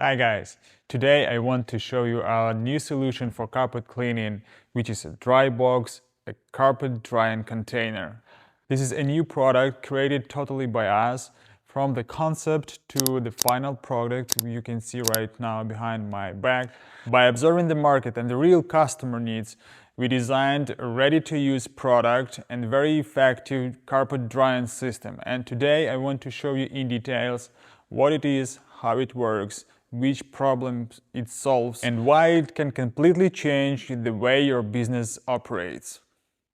Hi guys, today I want to show you our new solution for carpet cleaning, which is a dry box, a carpet drying container. This is a new product created totally by us. From the concept to the final product you can see right now behind my back. By observing the market and the real customer needs, we designed a ready-to-use product and very effective carpet drying system. And today I want to show you in details what it is, how it works, which problems it solves, and why it can completely change the way your business operates.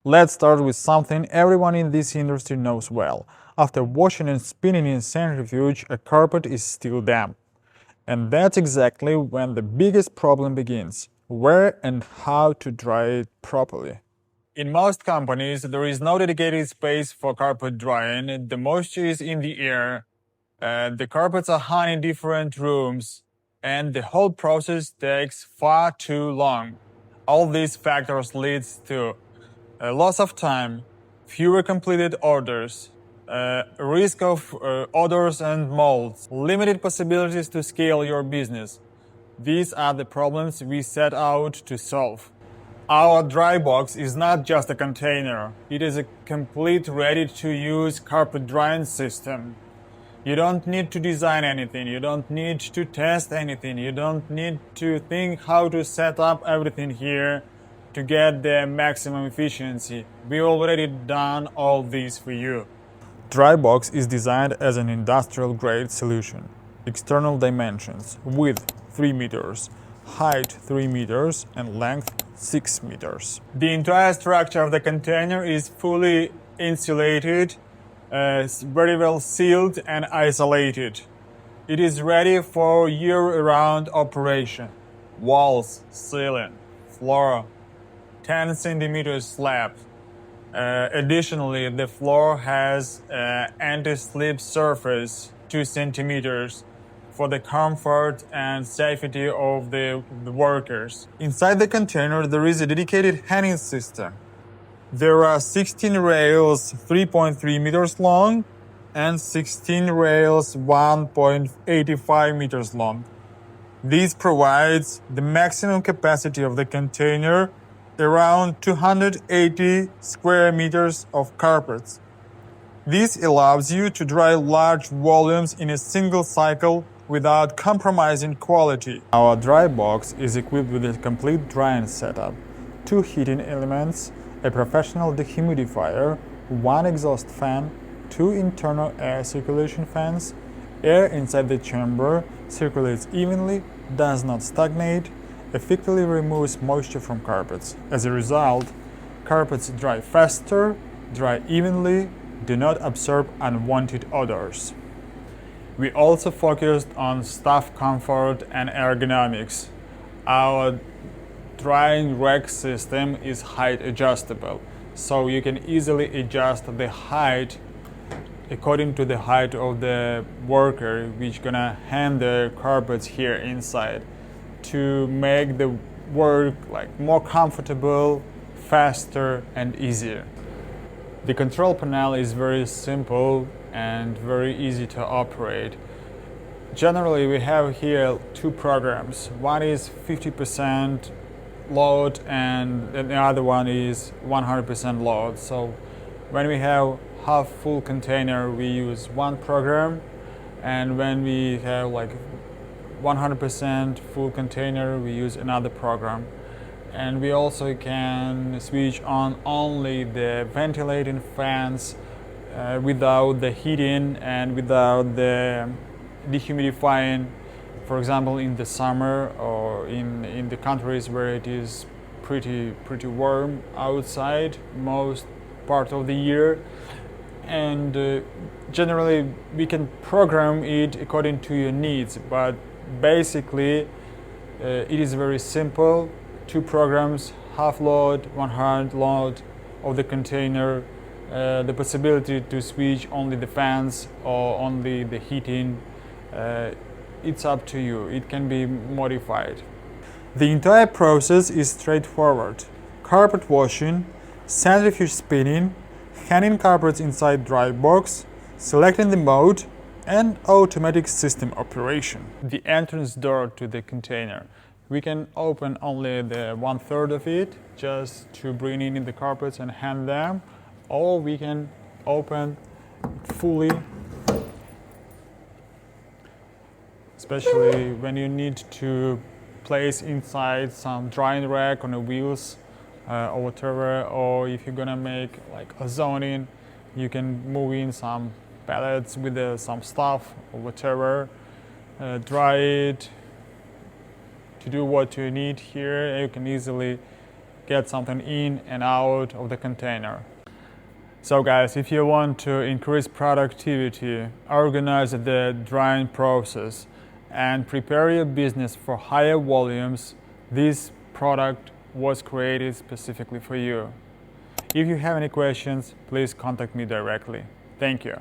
Let's start with something everyone in this industry knows well. After washing and spinning in centrifuge, a carpet is still damp. And that's exactly when the biggest problem begins: where and how to dry it properly. In most companies, there is no dedicated space for carpet drying. The moisture is in the air. The carpets are hung in different rooms, and the whole process takes far too long. All these factors leads to a loss of time, fewer completed orders, risk of odors and molds, limited possibilities to scale your business. These are the problems we set out to solve. Our dry box is not just a container. It is a complete ready-to-use carpet drying system. You don't need to design anything, you don't need to test anything, you don't need to think how to set up everything here to get the maximum efficiency. We already done all this for you. Drybox is designed as an industrial-grade solution. External dimensions: width 3 meters, height 3 meters, and length 6 meters. The entire structure of the container is fully insulated, very well sealed and isolated. It is ready for year-round operation. Walls, ceiling, floor, 10 centimeters slab. Additionally, the floor has anti-slip surface 2 centimeters for the comfort and safety of the workers. Inside the container, there is a dedicated hanging system. There are 16 rails 3.3 meters long and 16 rails 1.85 meters long. This provides the maximum capacity of the container, around 280 square meters of carpets. This allows you to dry large volumes in a single cycle without compromising quality. Our dry box is equipped with a complete drying setup, 2 heating elements, a professional dehumidifier, 1 exhaust fan, 2 internal air circulation fans. Air inside the chamber circulates evenly, does not stagnate, effectively removes moisture from carpets. As a result, carpets dry faster, dry evenly, do not absorb unwanted odors. We also focused on staff comfort and ergonomics. Our drying rack system is height adjustable, so you can easily adjust the height according to the height of the worker which gonna hang the carpets here inside to make the work more comfortable, faster and easier. The control panel is very simple and very easy to operate. Generally, we have here 2 programs. One is 50% load and the other one is 100% load. So when we have half full container, we use one program, and when we have 100% full container, we use another program. And we also can switch on only the ventilating fans without the heating and without the dehumidifying. For example, in the summer or in the countries where it is pretty warm outside most part of the year. And generally we can program it according to your needs, but basically it is very simple. 2 programs, half load, 100 load of the container, the possibility to switch only the fans or only the heating. It's up to you, it can be modified. The entire process is straightforward: carpet washing, centrifuge spinning, hanging carpets inside dry box, selecting the mode, and automatic system operation. The entrance door to the container. We can open only the 1/3 of it just to bring in the carpets and hand them, or we can open it fully, especially when you need to place inside some drying rack on the wheels or whatever, or if you're gonna make like a zoning, you can move in some pallets with some stuff or whatever, dry it, to do what you need here. You can easily get something in and out of the container. So guys, if you want to increase productivity, organize the drying process, and prepare your business for higher volumes, this product was created specifically for you. If you have any questions, please contact me directly. Thank you.